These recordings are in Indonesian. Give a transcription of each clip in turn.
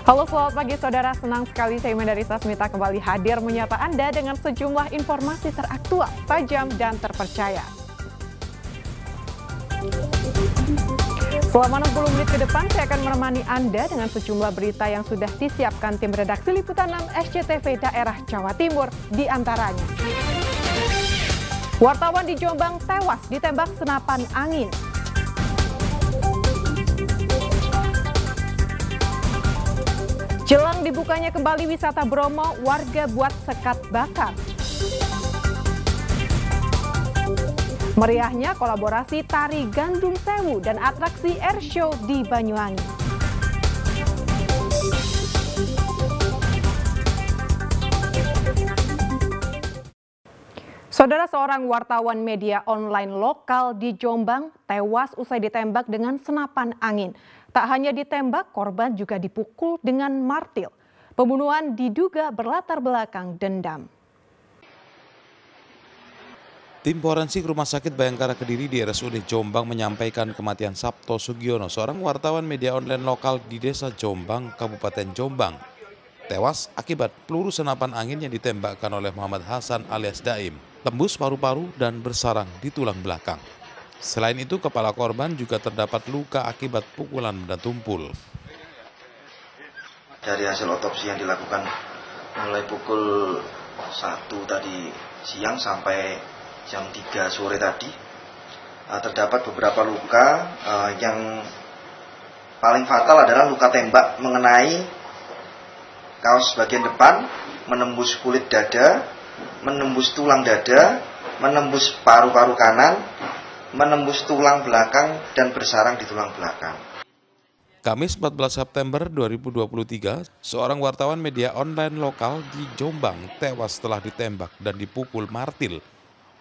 Halo selamat pagi saudara, senang sekali saya Mendarisa Smita kembali hadir menyapa Anda dengan sejumlah informasi teraktual, tajam dan terpercaya. Selama 60 menit ke depan saya akan menemani Anda dengan sejumlah berita yang sudah disiapkan tim redaksi Liputan 6 SCTV daerah Jawa Timur di antaranya. Wartawan di Jombang tewas ditembak senapan angin. Jelang dibukanya kembali wisata Bromo, warga buat sekat bakar. Meriahnya kolaborasi tari Gandrung Sewu dan atraksi airshow di Banyuwangi. Saudara, seorang wartawan media online lokal di Jombang tewas usai ditembak dengan senapan angin. Tak hanya ditembak, korban juga dipukul dengan martil. Pembunuhan diduga berlatar belakang dendam. Tim forensik Rumah Sakit Bayangkara Kediri di RSUD Jombang menyampaikan kematian Sabto Sugiono, seorang wartawan media online lokal di Desa Jombang, Kabupaten Jombang. Tewas akibat peluru senapan angin yang ditembakkan oleh Muhammad Hasan alias Daim, tembus paru-paru dan bersarang di tulang belakang. Selain itu, kepala korban juga terdapat luka akibat pukulan benda tumpul. Dari hasil otopsi yang dilakukan mulai pukul 1 tadi siang sampai jam 3 sore tadi, terdapat beberapa luka yang paling fatal adalah luka tembak mengenai kaos bagian depan, menembus kulit dada, menembus tulang dada, menembus paru-paru kanan, menembus tulang belakang dan bersarang di tulang belakang. Kamis 14 September 2023, seorang wartawan media online lokal di Jombang tewas setelah ditembak dan dipukul martil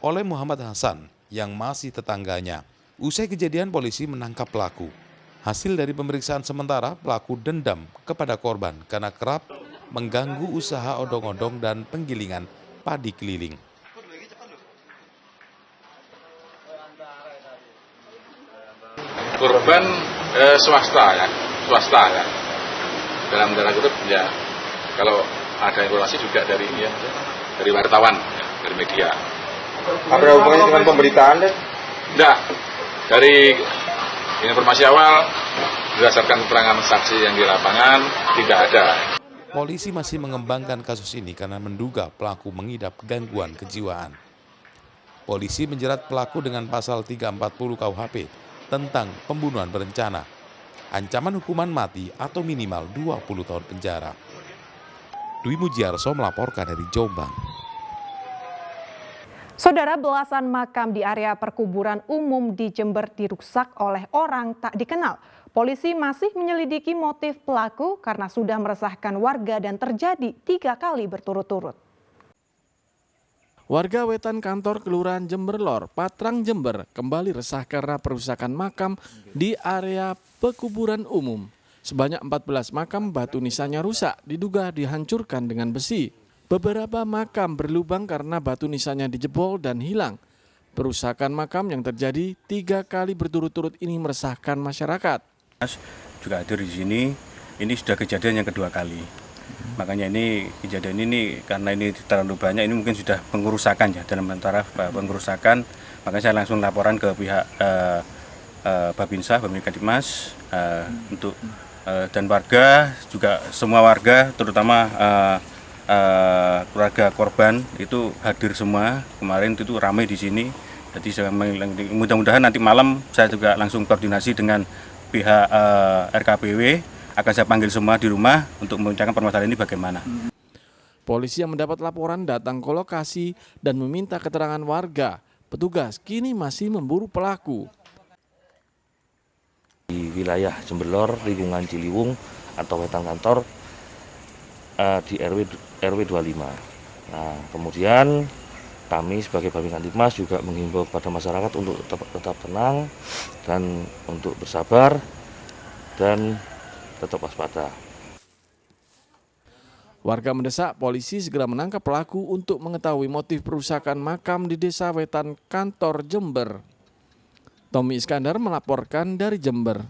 oleh Muhammad Hasan yang masih tetangganya. Usai kejadian, polisi menangkap pelaku. Hasil dari pemeriksaan sementara, pelaku dendam kepada korban karena kerap mengganggu usaha odong-odong dan penggilingan padi keliling. Korban swasta ya. Dalam tanda kutip ya, kalau ada informasi juga dari ini ya, dari wartawan, ya, dari media. Ada hubungannya dengan pemberitaan deh? Enggak, dari informasi awal berdasarkan keterangan saksi yang di lapangan tidak ada. Polisi masih mengembangkan kasus ini karena menduga pelaku mengidap gangguan kejiwaan. Polisi menjerat pelaku dengan pasal 340 KUHP tentang pembunuhan berencana. Ancaman hukuman mati atau minimal 20 tahun penjara. Dwi Mujiarso melaporkan dari Jombang. Saudara, belasan makam di area perkuburan umum di Jember dirusak oleh orang tak dikenal. Polisi masih menyelidiki motif pelaku karena sudah meresahkan warga dan terjadi 3 kali berturut-turut. Warga Wetan Kantor Kelurahan Jember Lor, Patrang Jember kembali resah karena perusakan makam di area pekuburan umum. Sebanyak 14 makam batu nisannya rusak, diduga dihancurkan dengan besi. Beberapa makam berlubang karena batu nisannya dijebol dan hilang. Perusakan makam yang terjadi 3 kali berturut-turut ini meresahkan masyarakat. Juga hadir di sini, ini sudah kejadian yang kedua kali. Makanya ini kejadian ini karena ini terlalu banyak, ini mungkin sudah pengerusakan ya, dalam antara pengerusakan. Makanya saya langsung laporan ke pihak Babinsa, Babinsa untuk dan warga juga, semua warga terutama keluarga korban itu hadir semua. Kemarin itu ramai di sini. Jadi mudah-mudahan nanti malam saya juga langsung koordinasi dengan pihak RKPW. Akan saya panggil semua di rumah untuk membicarakan permasalahan ini bagaimana. Polisi yang mendapat laporan datang ke lokasi dan meminta keterangan warga. Petugas kini masih memburu pelaku. Di wilayah Jember Lor, lingkungan Ciliwung atau Wetan Kantor di RW 25. Nah, kemudian kami sebagai Babinsa Tipmas juga menghimbau kepada masyarakat untuk tetap tenang dan untuk bersabar dan tetap waspada. Warga mendesak polisi segera menangkap pelaku untuk mengetahui motif perusakan makam di Desa Wetan Kantor Jember. Tommy Iskandar melaporkan dari Jember.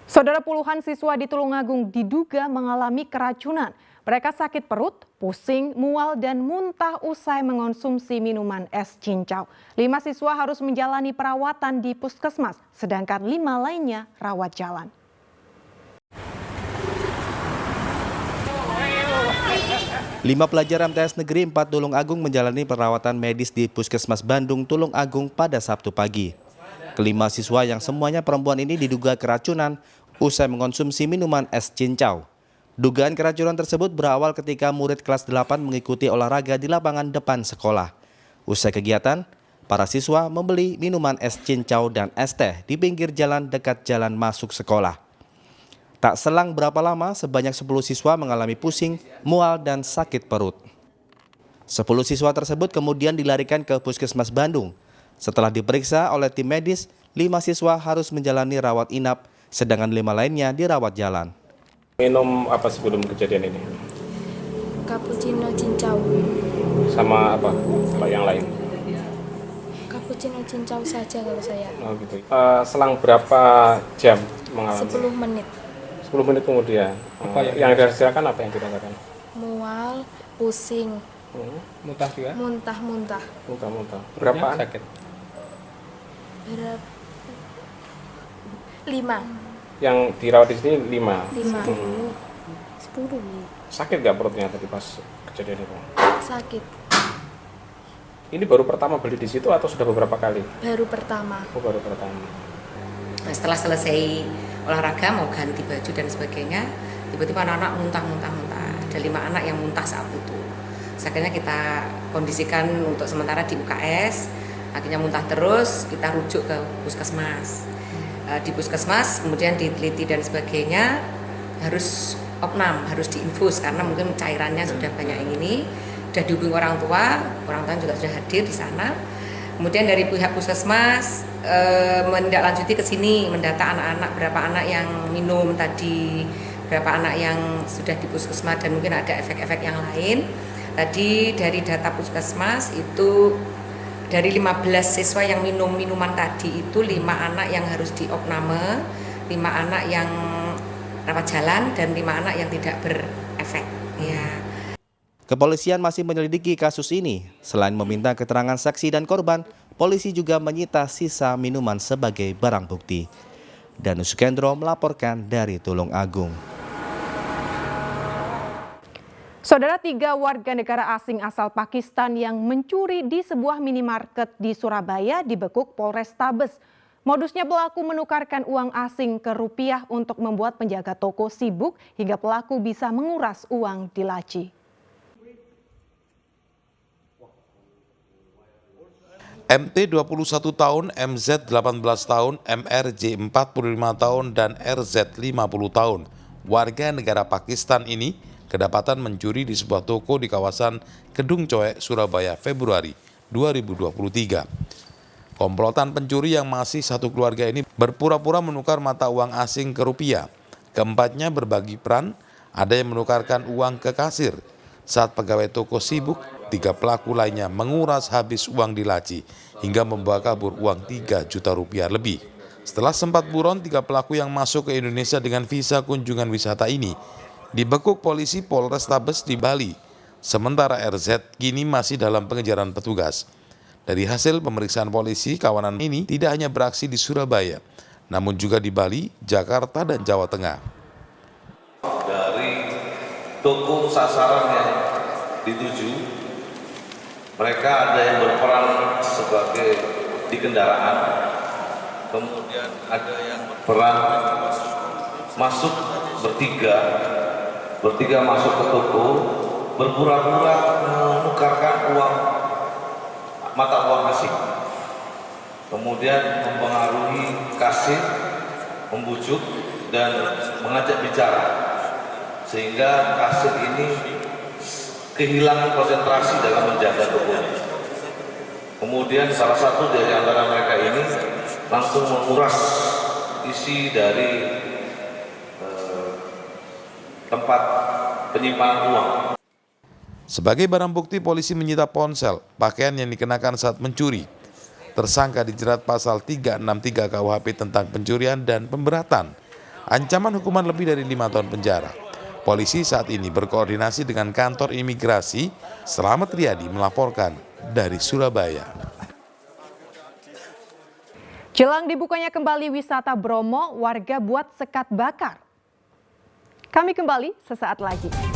Saudara, puluhan siswa di Tulungagung diduga mengalami keracunan. Mereka sakit perut, pusing, mual, dan muntah usai mengonsumsi minuman es cincau. 5 siswa harus menjalani perawatan di puskesmas, sedangkan 5 lainnya rawat jalan. Lima pelajar MTS Negeri 4 Tulungagung menjalani perawatan medis di Puskesmas Bandung, Tulungagung pada Sabtu pagi. Kelima siswa yang semuanya perempuan ini diduga keracunan usai mengonsumsi minuman es cincau. Dugaan keracunan tersebut berawal ketika murid kelas 8 mengikuti olahraga di lapangan depan sekolah. Usai kegiatan, para siswa membeli minuman es cincau dan es teh di pinggir jalan dekat jalan masuk sekolah. Tak selang berapa lama, sebanyak 10 siswa mengalami pusing, mual, dan sakit perut. 10 siswa tersebut kemudian dilarikan ke Puskesmas Bandung. Setelah diperiksa oleh tim medis, 5 siswa harus menjalani rawat inap, sedangkan 5 lainnya dirawat jalan. Minum apa sebelum kejadian ini? Cappuccino cincau. Sama apa? Kalau yang lain? Cappuccino cincau saja kalau saya. Oh gitu. Selang berapa jam mengalami? 10 menit. 10 menit kemudian. Yang dirasakan apa yang dirasakan? Mual, pusing, Muntah juga? muntah-muntah. Muntah-muntah. Berapaan? Sakit. 5. Yang dirawat di sini 5. 10. Sakit nggak perutnya tadi pas kejadian itu? Sakit. Ini baru pertama beli di situ atau sudah beberapa kali? Baru pertama. Oh, baru pertama. Nah, setelah selesai olahraga mau ganti baju dan sebagainya, tiba-tiba anak-anak muntah. Ada 5 anak yang muntah saat itu. Akhirnya kita kondisikan untuk sementara di UKS, akhirnya muntah terus, kita rujuk ke puskesmas. Di puskesmas kemudian diteliti dan sebagainya, harus opnam, harus diinfus karena mungkin cairannya sudah banyak yang ini. Sudah dihubungi orang tua juga sudah hadir di sana. Kemudian dari pihak puskesmas menindaklanjuti ke sini, mendata anak-anak, berapa anak yang minum tadi, berapa anak yang sudah di puskesmas dan mungkin ada efek-efek yang lain. Tadi dari data puskesmas itu dari 15 siswa yang minum minuman tadi itu 5 anak yang harus diopname, 5 anak yang rawat jalan dan 5 anak yang tidak berefek. Ya. Kepolisian masih menyelidiki kasus ini. Selain meminta keterangan saksi dan korban, polisi juga menyita sisa minuman sebagai barang bukti. Danus Sukendro melaporkan dari Tulungagung. Saudara, 3 warga negara asing asal Pakistan yang mencuri di sebuah minimarket di Surabaya dibekuk Polrestabes. Modusnya pelaku menukarkan uang asing ke rupiah untuk membuat penjaga toko sibuk hingga pelaku bisa menguras uang di laci. MT 21 tahun, MZ 18 tahun, MRJ 45 tahun, dan RZ 50 tahun. Warga negara Pakistan ini kedapatan mencuri di sebuah toko di kawasan Kedung Coek, Surabaya, Februari 2023. Komplotan pencuri yang masih satu keluarga ini berpura-pura menukar mata uang asing ke rupiah. Keempatnya berbagi peran, ada yang menukarkan uang ke kasir. Saat pegawai toko sibuk, 3 pelaku lainnya menguras habis uang di laci hingga membawa kabur uang 3 juta rupiah lebih. Setelah sempat buron, 3 pelaku yang masuk ke Indonesia dengan visa kunjungan wisata ini dibekuk polisi Polrestabes di Bali. Sementara RZ kini masih dalam pengejaran petugas. Dari hasil pemeriksaan polisi, kawanan ini tidak hanya beraksi di Surabaya, namun juga di Bali, Jakarta, dan Jawa Tengah. Dari toko sasaran yang dituju, mereka ada yang berperan sebagai di kendaraan, kemudian ada yang berperan masuk bertiga masuk ke toko, berpura-pura menukarkan mata uang asing, kemudian mempengaruhi kasir, membujuk dan mengajak bicara, sehingga kasir ini kehilangan konsentrasi dalam menjaga tokonya. Kemudian salah satu dari antara mereka ini langsung menguras isi dari tempat penyimpanan uang. Sebagai barang bukti, polisi menyita ponsel, pakaian yang dikenakan saat mencuri. Tersangka dijerat pasal 363 KUHP tentang pencurian dan pemberatan. ancaman hukuman lebih dari 5 tahun penjara. Polisi saat ini berkoordinasi dengan kantor imigrasi. Selamat Riyadi melaporkan dari Surabaya. Jelang dibukanya kembali wisata Bromo, warga buat sekat bakar. Kami kembali sesaat lagi.